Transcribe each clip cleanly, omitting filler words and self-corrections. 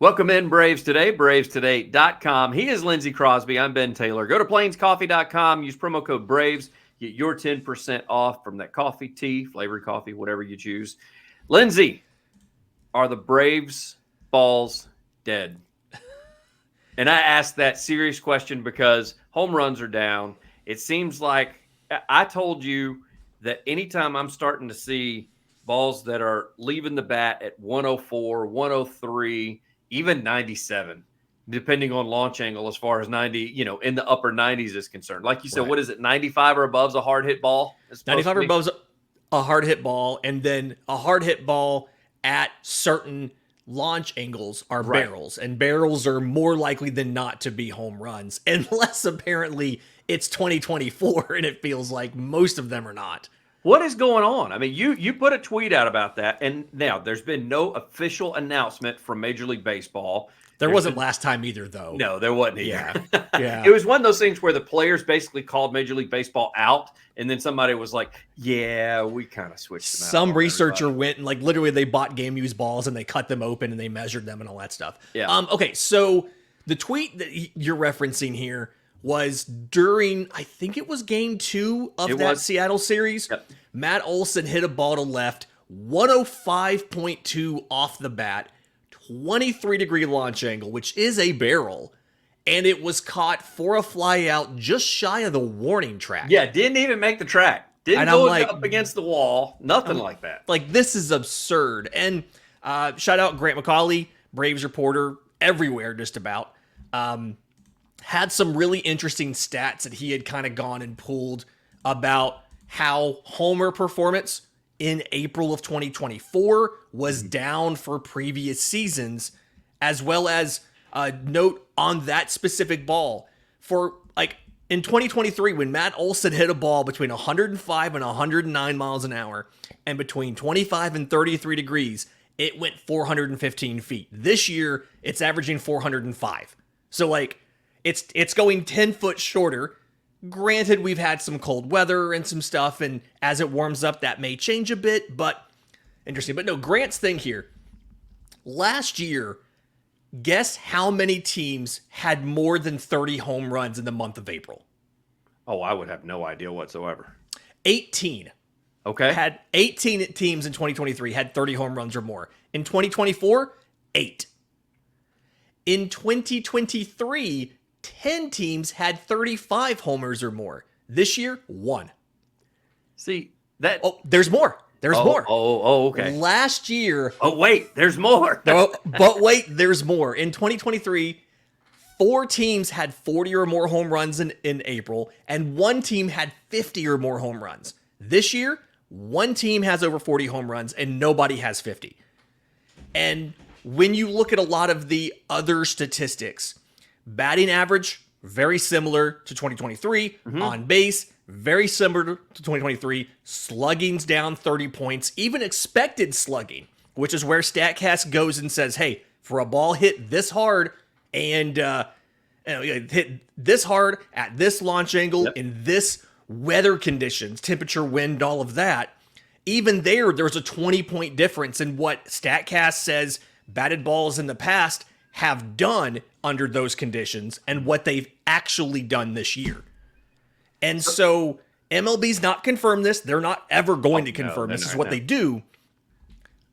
Welcome in, Braves Today, bravestoday.com. He is Lindsay Crosby. I'm Ben Taylor. Go to plainscoffee.com. Use promo code BRAVES. Get your 10% off from that coffee, tea, flavored coffee, whatever you choose. Lindsay, are the Braves balls dead? And I asked that serious question because home runs are down. It seems like I told you that anytime I'm starting to see balls that are leaving the bat at 104, 103, even 97, depending on launch angle, as far as 90, in the upper 90s is concerned. Like you said, What is it? 95 or above is a hard hit ball? 95 or above is a hard hit ball, and then a hard hit ball at certain launch angles are barrels, and barrels are more likely than not to be home runs, unless apparently it's 2024 and it feels like most of them are not. What is going on? I mean, you put a tweet out about that, and now there's been no official announcement from Major League Baseball. There wasn't last time either, though. No, there wasn't either. Yeah. It was one of those things where the players basically called Major League Baseball out, and then somebody was like, yeah, we kind of switched them out. Some researcher went and literally they bought game used balls and they cut them open and they measured them and all that stuff. Yeah. Okay, so the tweet that you're referencing here was during, I think it was game 2 of that Seattle series. Yep. Matt Olson hit a ball to left, 105.2 off the bat, 23-degree launch angle, which is a barrel, and it was caught for a fly out just shy of the warning track. Yeah, didn't even make the track. Didn't go up against the wall. Nothing like that. This is absurd. And shout out Grant McCauley, Braves reporter, everywhere just about. Had some really interesting stats that he had kind of gone and pulled about how homer performance in April of 2024 was down for previous seasons, as well as a note on that specific ball for in 2023, when Matt Olson hit a ball between 105 and 109 miles an hour and between 25 and 33 degrees, it went 415 feet. This year, it's averaging 405. So it's going 10 foot shorter. Granted, we've had some cold weather and some stuff, and as it warms up, that may change a bit, but interesting. But no, Grant's thing here. Last year, guess how many teams had more than 30 home runs in the month of April? Oh, I would have no idea whatsoever. 18. Okay. Had 18 teams in 2023 had 30 home runs or more. In 2024, 8. In 2023, 10 teams had 35 homers or more. This year, 1. See, that... Oh, there's more. There's more. Okay. Last year... Oh, wait, there's more. But wait, there's more. In 2023, 4 teams had 40 or more home runs in April, and 1 team had 50 or more home runs. This year, 1 team has over 40 home runs, and nobody has 50. And when you look at a lot of the other statistics, batting average, very similar to 2023. On base, very similar to 2023. Slugging's down 30 points. Even expected slugging, which is where StatCast goes and says, hey, for a ball hit this hard and hit this hard at this launch angle in this weather conditions, temperature, wind, all of that, even there's a 20-point difference in what StatCast says batted balls in the past have done under those conditions and what they've actually done this year. And so MLB's not confirmed this. They're not ever going to confirm this. This is what they do.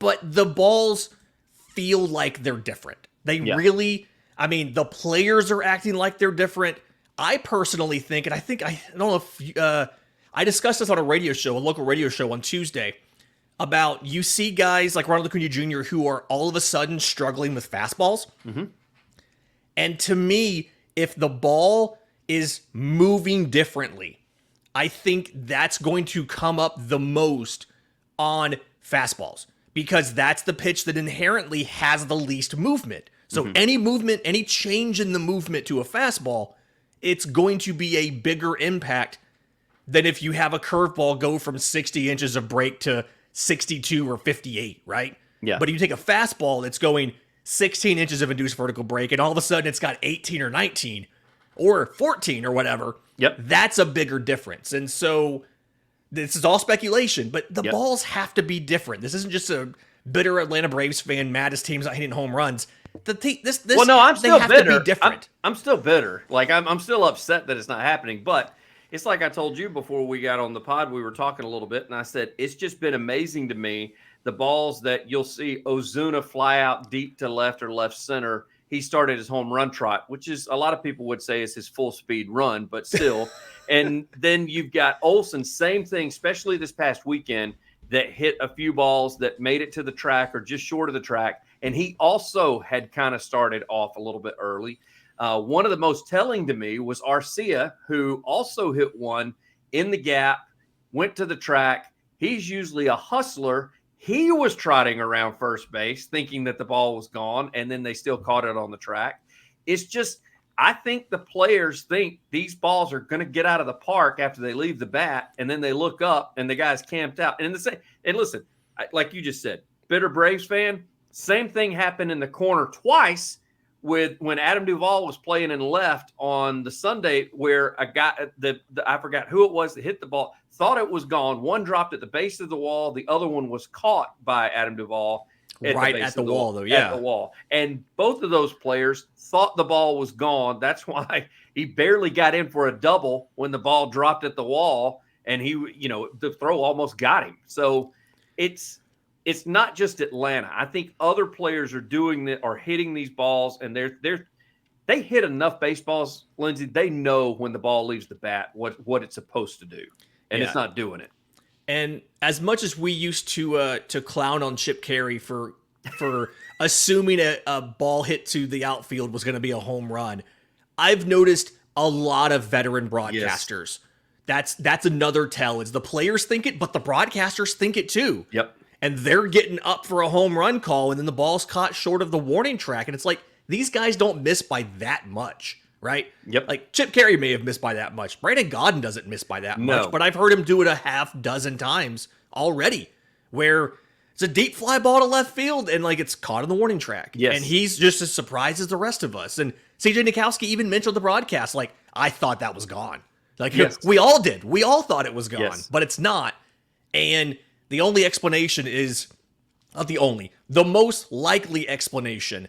But the balls feel like they're different. They really, the players are acting like they're different. I personally think, and I don't know if I discussed this on a local radio show on Tuesday, about you see guys like Ronald Acuna Jr. who are all of a sudden struggling with fastballs. And to me, if the ball is moving differently, I think that's going to come up the most on fastballs, because that's the pitch that inherently has the least movement. So any movement, any change in the movement to a fastball, it's going to be a bigger impact than if you have a curveball go from 60 inches of break to 62 or 58, right? Yeah. But if you take a fastball that's going 16 inches of induced vertical break and all of a sudden it's got 18 or 19 or 14 or whatever, that's a bigger difference. And so this is all speculation, but the balls have to be different. This isn't just bitter Atlanta Braves fan, mad his team's not hitting home runs. Well, no, I'm still bitter. To be different. I'm still bitter. Like I'm still upset that it's not happening. But it's like I told you before we got on the pod, we were talking a little bit, and I said it's just been amazing to me the balls that you'll see Ozuna fly out deep to left or left center. He started his home run trot, which is a lot of people would say is his full speed run, but still. And then you've got Olsen, same thing, especially this past weekend, that hit a few balls that made it to the track or just short of the track. And he also had kind of started off a little bit early. One of the most telling to me was Arcia, who also hit one in the gap, went to the track. He's usually a hustler. He was trotting around first base thinking that the ball was gone, and then they still caught it on the track. It's just, I think the players think these balls are going to get out of the park after they leave the bat, and then they look up and the guy's camped out. And listen, like you just said, bitter Braves fan, same thing happened in the corner twice with when Adam Duvall was playing in left on the Sunday, where a guy, I forgot who it was that hit the ball, thought it was gone. One dropped at the base of the wall. The other one was caught by Adam Duvall right at the wall, though. Yeah, at the wall. And both of those players thought the ball was gone. That's why he barely got in for a double when the ball dropped at the wall, and the throw almost got him. So it's not just Atlanta. I think other players are doing that, are hitting these balls, and they hit enough baseballs, Lindsay. They know when the ball leaves the bat what it's supposed to do, and it's not doing it. And as much as we used to clown on Chip Carey for assuming a ball hit to the outfield was going to be a home run, I've noticed a lot of veteran broadcasters. Yes. That's another tell. Is the players think it, but the broadcasters think it too. Yep. And they're getting up for a home run call, and then the ball's caught short of the warning track. And it's like, these guys don't miss by that much, right? Yep. Like, Chip Carey may have missed by that much. Brandon Gaudin doesn't miss by that much, but I've heard him do it a half dozen times already, where it's a deep fly ball to left field, and, like, it's caught on the warning track. Yes. And he's just as surprised as the rest of us. And CJ Nikowski even mentioned the broadcast, like, I thought that was gone. Like, we all did. We all thought it was gone, but it's not. And the only explanation is, not the only, the most likely explanation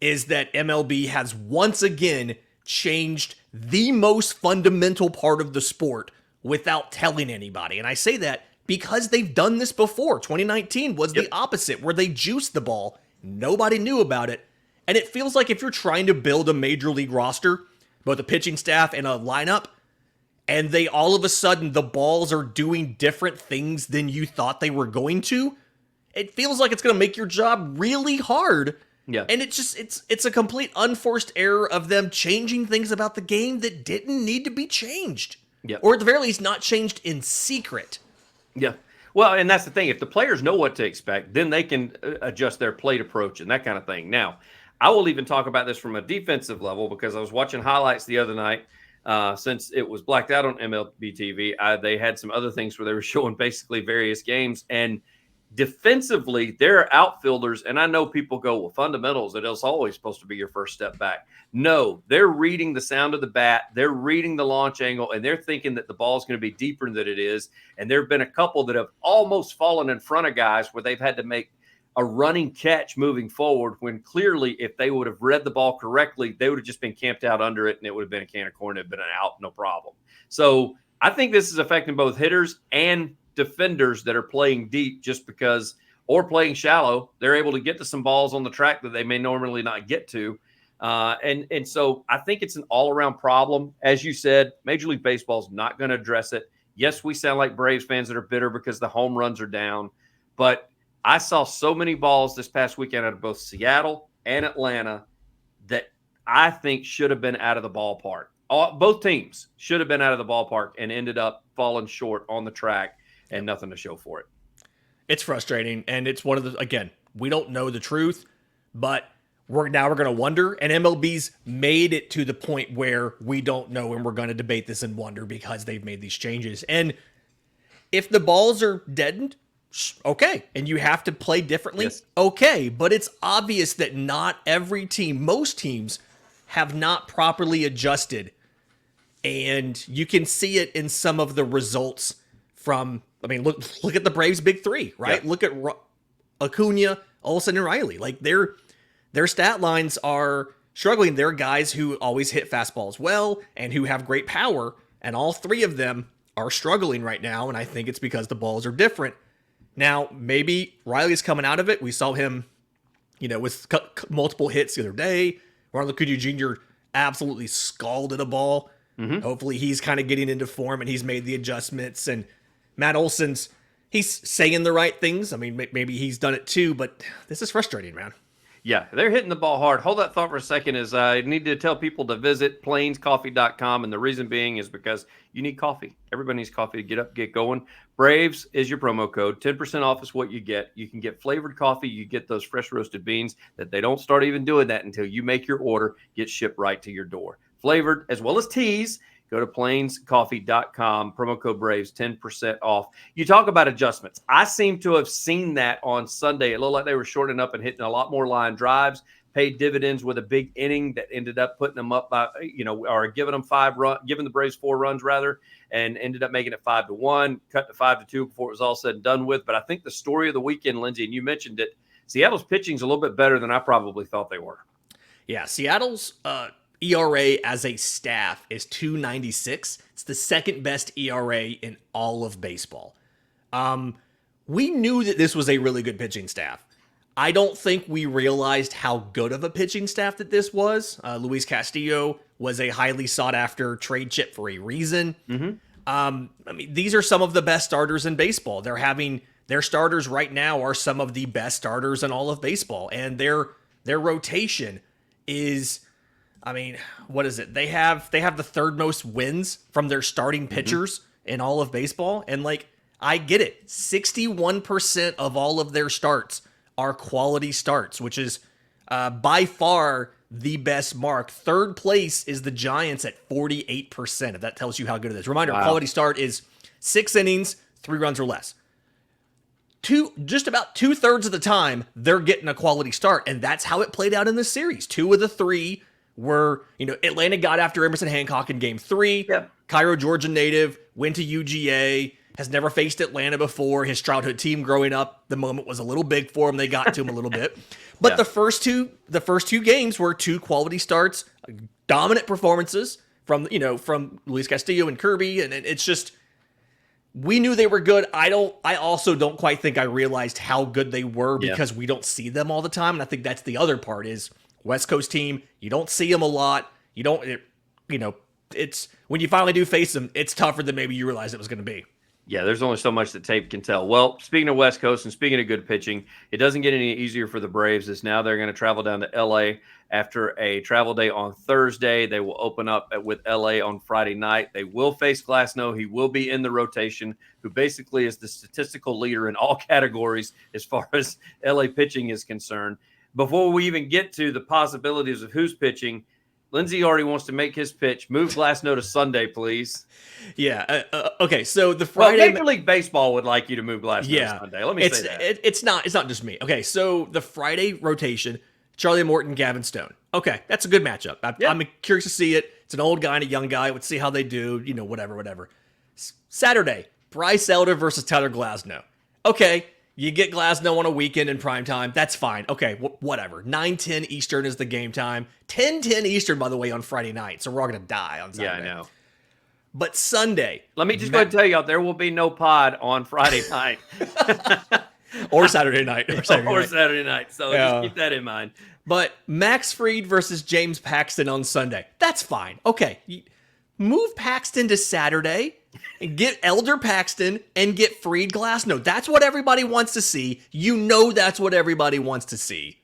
is that MLB has once again changed the most fundamental part of the sport without telling anybody. And I say that because they've done this before. 2019 was the opposite, where they juiced the ball. Nobody knew about it. And it feels like if you're trying to build a major league roster, both a pitching staff and a lineup, and they all of a sudden, the balls are doing different things than you thought they were going to, it feels like it's going to make your job really hard. Yeah. And it's a complete unforced error of them changing things about the game that didn't need to be changed. Yeah. Or at the very least, not changed in secret. Yeah. Well, and that's the thing. If the players know what to expect, then they can adjust their plate approach and that kind of thing. Now, I will even talk about this from a defensive level, because I was watching highlights the other night. Since it was blacked out on MLB TV, they had some other things where they were showing basically various games. And defensively, their outfielders, and I know people go, well, fundamentals, it is always supposed to be your first step back. No, they're reading the sound of the bat. They're reading the launch angle, and they're thinking that the ball is going to be deeper than it is. And there have been a couple that have almost fallen in front of guys where they've had to make a running catch moving forward, when clearly if they would have read the ball correctly, they would have just been camped out under it, and it would have been a can of corn. It would have been an out, no problem. So I think this is affecting both hitters and defenders that are playing deep just because, or playing shallow. They're able to get to some balls on the track that they may normally not get to. And so I think it's an all-around problem. As you said, Major League Baseball is not going to address it. Yes, we sound like Braves fans that are bitter because the home runs are down, but I saw so many balls this past weekend out of both Seattle and Atlanta that I think should have been out of the ballpark. Both teams should have been out of the ballpark and ended up falling short on the track and nothing to show for it. It's frustrating, and it's one of the, again, we don't know the truth, but we're going to wonder, and MLB's made it to the point where we don't know, and we're going to debate this and wonder because they've made these changes. And if the balls are deadened, okay, and you have to play differently, okay, but it's obvious that not every team, most teams, have not properly adjusted, and you can see it in some of the results from, I mean, look at the Braves' big three, right? Look at Acuna, Olsen, and Riley. Like their stat lines are struggling. They're guys who always hit fastballs well and who have great power, and all three of them are struggling right now, and I think it's because the balls are different. Now, maybe Riley's coming out of it. We saw him, with multiple hits the other day. Ronald Acuna Jr. absolutely scalded a ball. Mm-hmm. Hopefully he's kind of getting into form and he's made the adjustments. And Matt Olson's, he's saying the right things. I mean, maybe he's done it too, but this is frustrating, man. Yeah, they're hitting the ball hard. Hold that thought for a second. Is I need to tell people to visit plainscoffee.com, and the reason being is because you need coffee. Everybody needs coffee to get up, get going. Braves is your promo code. 10% off is what you get. You can get flavored coffee. You get those fresh roasted beans that they don't start even doing that until you make your order, get shipped right to your door. Flavored as well as teas. Go to plainscoffee.com, promo code Braves, 10% off. You talk about adjustments. I seem to have seen that on Sunday. It looked like they were shortening up and hitting a lot more line drives, paid dividends with a big inning that ended up putting them up by, or giving the Braves 4 runs rather, and ended up making it 5-1, cut to 5-2 before it was all said and done with. But I think the story of the weekend, Lindsay, and you mentioned it, Seattle's pitching is a little bit better than I probably thought they were. Yeah, Seattle's ERA as a staff is 2.96. It's the second best ERA in all of baseball. We knew that this was a really good pitching staff. I don't think we realized how good of a pitching staff that this was. Luis Castillo was a highly sought after trade chip for a reason. Mm-hmm. These are some of the best starters in baseball. Their starters right now are some of the best starters in all of baseball, and their rotation is, what is it? They have the third most wins from their starting pitchers in all of baseball. And I get it. 61% of all of their starts are quality starts, which is by far the best mark. Third place is the Giants at 48%, if that tells you how good it is. Reminder, quality start is 6 innings, 3 runs or less. Just about 2/3 of the time, they're getting a quality start, and that's how it played out in this series. 2 of the 3 were, Atlanta got after Emerson Hancock in game 3. Yep. Cairo, Georgia native, went to UGA, has never faced Atlanta before. His childhood team growing up, the moment was a little big for him. They got to him a little bit. But the first two games were 2 quality starts, dominant performances from Luis Castillo and Kirby, and it's just, we knew they were good. I also don't quite think I realized how good they were because we don't see them all the time. And I think that's the other part is West Coast team. You don't see them a lot. It's when you finally do face them, it's tougher than maybe you realize it was going to be. Yeah, there's only so much that tape can tell. Well, speaking of West Coast and speaking of good pitching, it doesn't get any easier for the Braves as now they're going to travel down to L.A. after a travel day on Thursday. They will open up with L.A. on Friday night. They will face Glasnow. He will be in the rotation, who basically is the statistical leader in all categories as far as L.A. pitching is concerned. Before we even get to the possibilities of who's pitching, Lindsay already wants to make his pitch. Move Glasnow to Sunday, please. Yeah. Okay. So the Friday, Major League Baseball would like you to move Glasnow to Sunday. Let me say that. It's not just me. Okay. So the Friday rotation, Charlie Morton, Gavin Stone. Okay, that's a good matchup. I'm curious to see it. It's an old guy and a young guy. Let's see how they do. Whatever. Saturday, Bryce Elder versus Tyler Glasnow. Okay. You get Glasnow on a weekend in prime time. That's fine. Okay, whatever. 9:10 Eastern is the game time. 10:10 Eastern, by the way, on Friday night. So we're all going to die on Sunday. Yeah, I know. But Sunday. Let me just go ahead and tell y'all, there will be no pod on Friday night. or Saturday night. Saturday night. So just keep that in mind. But Max Fried versus James Paxton on Sunday. That's fine. Okay. Move Paxton to Saturday. And get Elder Paxton and get Fried Glasnow. That's what everybody wants to see. That's what everybody wants to see.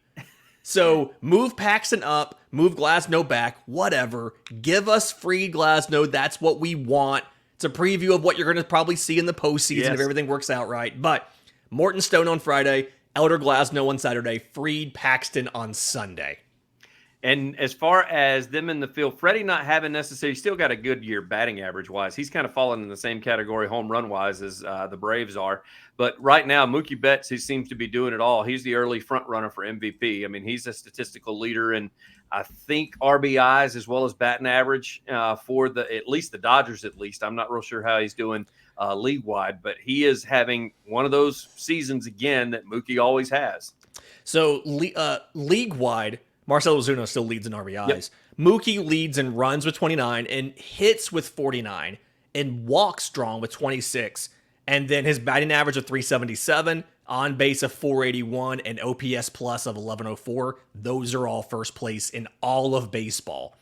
So move Paxton up, move Glasnow back, whatever. Give us Fried Glasnow. That's what we want. It's a preview of what you're going to probably see in the postseason if everything works out right. But Morton Stone on Friday, Elder Glasnow on Saturday, Fried Paxton on Sunday. And as far as them in the field, Freddie not having necessarily still got a good year batting average wise. He's kind of fallen in the same category home run wise as the Braves are. But right now, Mookie Betts, he seems to be doing it all. He's the early front runner for MVP. I mean, he's a statistical leader in, I think, RBIs as well as batting average for at least the Dodgers. At least I'm not real sure how he's doing league-wide. But he is having one of those seasons again that Mookie always has. So league-wide, Marcell Ozuna still leads in RBIs. Yep. Mookie leads in runs with 29 and hits with 49 and walks strong with 26. And then his batting average of 377, on base of 481, and OPS plus of 1104. Those are all first place in all of baseball.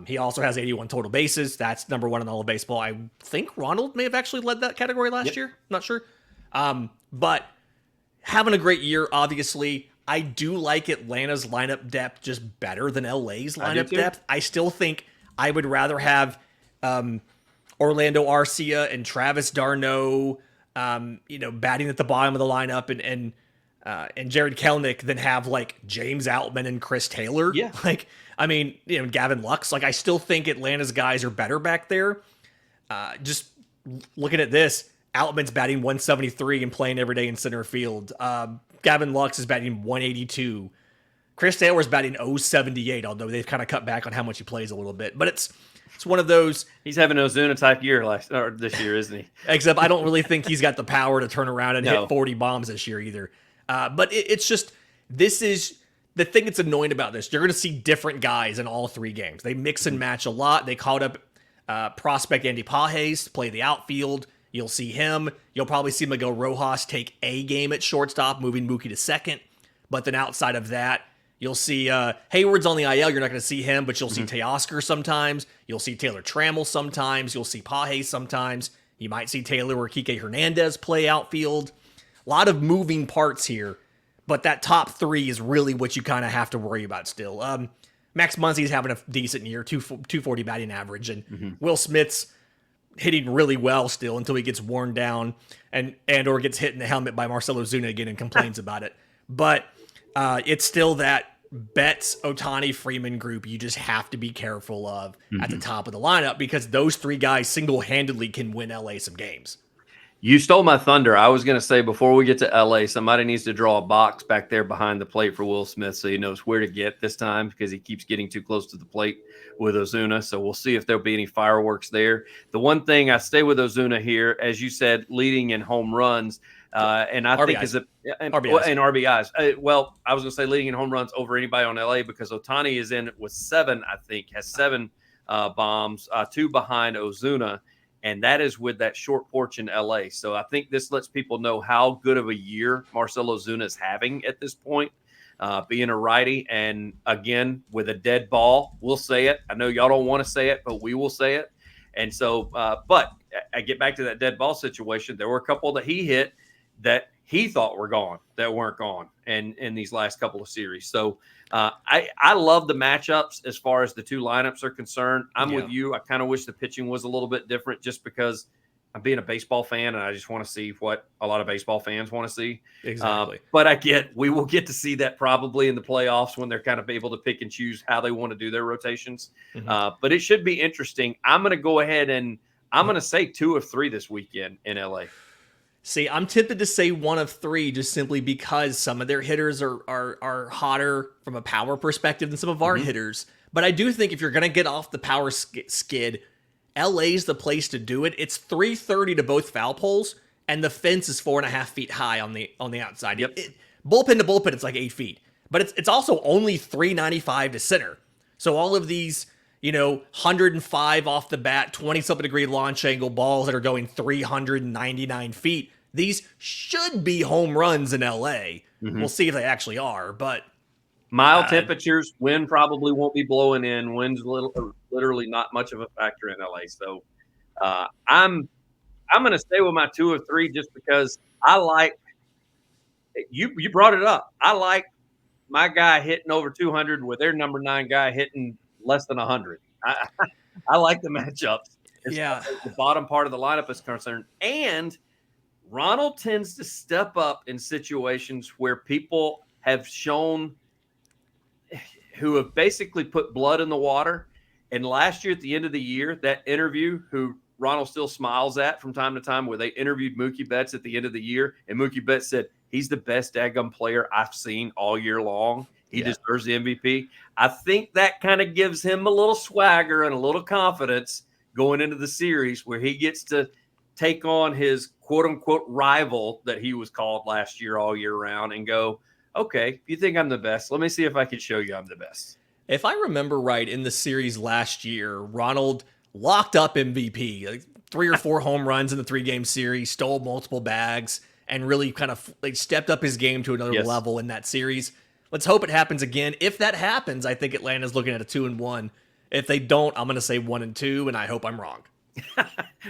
He also has 81 total bases. That's number one in all of baseball. I think Ronald may have actually led that category last year. Not sure. But having a great year, obviously. I do like Atlanta's lineup depth just better than LA's lineup depth. I still think I would rather have Orlando Arcia and Travis d'Arnaud, batting at the bottom of the lineup and Jared Kelenic than have like James Outman and Chris Taylor. Yeah. Gavin Lux. Like, I still think Atlanta's guys are better back there. Just looking at this, Outman's batting 173 and playing every day in center field. Gavin Lux is batting 182. Chris Taylor's batting 078, although they've kind of cut back on how much he plays a little bit. But it's one of those. He's having an Ozuna type year this year, isn't he? Except I don't really think he's got the power to turn around and hit 40 bombs this year either. But it's just, this is the thing that's annoying about this. You're going to see different guys in all three games. They mix and match a lot. They called up prospect Andy Pages to play the outfield. You'll see him. You'll probably see Miguel Rojas take a game at shortstop, moving Mookie to second. But then outside of that, you'll see Hayward's on the IL. You're not going to see him, but you'll see Teoscar sometimes. You'll see Taylor Trammell sometimes. You'll see Pages sometimes. You might see Taylor or Kike Hernandez play outfield. A lot of moving parts here, but that top three is really what you kind of have to worry about still. Max Muncy's having a decent year, 240 batting average, and Will Smith's hitting really well still until he gets worn down and or gets hit in the helmet by Marcell Ozuna again and complains about it. But it's still that Betts, Ohtani, Freeman group you just have to be careful of at the top of the lineup, because those three guys single-handedly can win LA some games. You stole my thunder. I was going to say, before we get to LA, somebody needs to draw a box back there behind the plate for Will Smith so he knows where to get this time, because he keeps getting too close to the plate with Ozuna. So we'll see if there'll be any fireworks there. The one thing, I stay with Ozuna here, as you said, leading in home runs. And I think is RBIs. And RBIs. Well, I was going to say leading in home runs over anybody on LA, because Ohtani is in with 7, I think, has 7 bombs, 2 behind Ozuna. And that is with that short porch in LA. So I think this lets people know how good of a year Marcell Ozuna is having at this point, being a righty. And again, with a dead ball, we'll say it. I know y'all don't want to say it, but we will say it. And so, but I get back to that dead ball situation. There were a couple that he hit that he thought were gone that weren't gone in these last couple of series. So I love the matchups as far as the two lineups are concerned. I'm with you. I kind of wish the pitching was a little bit different, just because I'm being a baseball fan and I just want to see what a lot of baseball fans want to see. Exactly. But we will get to see that probably in the playoffs when they're kind of able to pick and choose how they want to do their rotations. But it should be interesting. I'm going to go ahead and I'm going to say 2 of 3 this weekend in LA. See, I'm tempted to say 1 of 3 just simply because some of their hitters are hotter from a power perspective than some of our hitters. But I do think if you're going to get off the power skid, LA's the place to do it. It's 330 to both foul poles, and the fence is 4.5 feet high on the outside. Yep. Bullpen to bullpen, it's like 8 feet. But it's also only 395 to center. So all of these, 105 off the bat, 20-something degree launch angle balls that are going 399 feet, these should be home runs in LA. We'll see if they actually are, but mild temperatures, wind probably won't be blowing in. Wind's literally not much of a factor in LA. So I'm going to stay with my 2 of 3 just because I like you brought it up. I like my guy hitting over 200 with their number 9 guy hitting less than 100. I like the matchups. As the bottom part of the lineup is concerned. And Ronald tends to step up in situations where people have shown who have basically put blood in the water. And last year at the end of the year, that interview, who Ronald still smiles at from time to time, where they interviewed Mookie Betts at the end of the year, and Mookie Betts said, he's the best daggum player I've seen all year long. He deserves the MVP. I think that kind of gives him a little swagger and a little confidence going into the series, where he gets to take on his quote unquote rival that he was called last year all year round and go, okay, if you think I'm the best, let me see if I can show you I'm the best. If I remember right, in the series last year, Ronald locked up MVP, like 3 or 4 home runs in the 3-game series, stole multiple bags, and really kind of like stepped up his game to another level in that series. Let's hope it happens again. If that happens, I think Atlanta's looking at a 2-1. If they don't, I'm going to say 1-2, and I hope I'm wrong.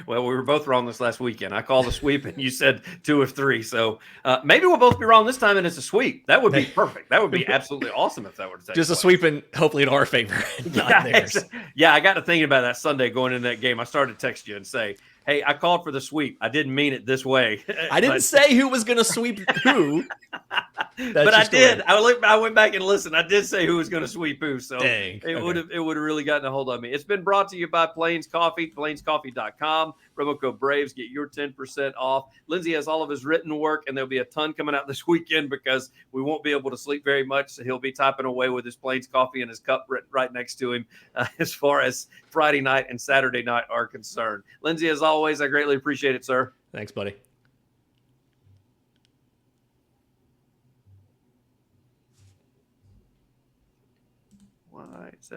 Well, we were both wrong this last weekend. I called a sweep, and you said 2 of 3. So maybe we'll both be wrong this time, and it's a sweep. That would be perfect. That would be absolutely awesome if that were to take Just place. A sweep, and hopefully in our favor, not theirs. Yeah, I got to thinking about that Sunday going into that game. I started to text you and say, hey, I called for the sweep. I didn't mean it this way. I didn't say who was going to sweep who. But I did. I went back and listened. I did say who was going to sweep who. So Dang. It would have really gotten a hold of me. It's been brought to you by Plains Coffee, plainscoffee.com. Promo code Braves, get your 10% off. Lindsay has all of his written work, and there'll be a ton coming out this weekend because we won't be able to sleep very much. So he'll be typing away with his Plains Coffee and his cup right next to him as far as Friday night and Saturday night are concerned. Lindsay, as always, I greatly appreciate it, sir. Thanks, buddy. Why?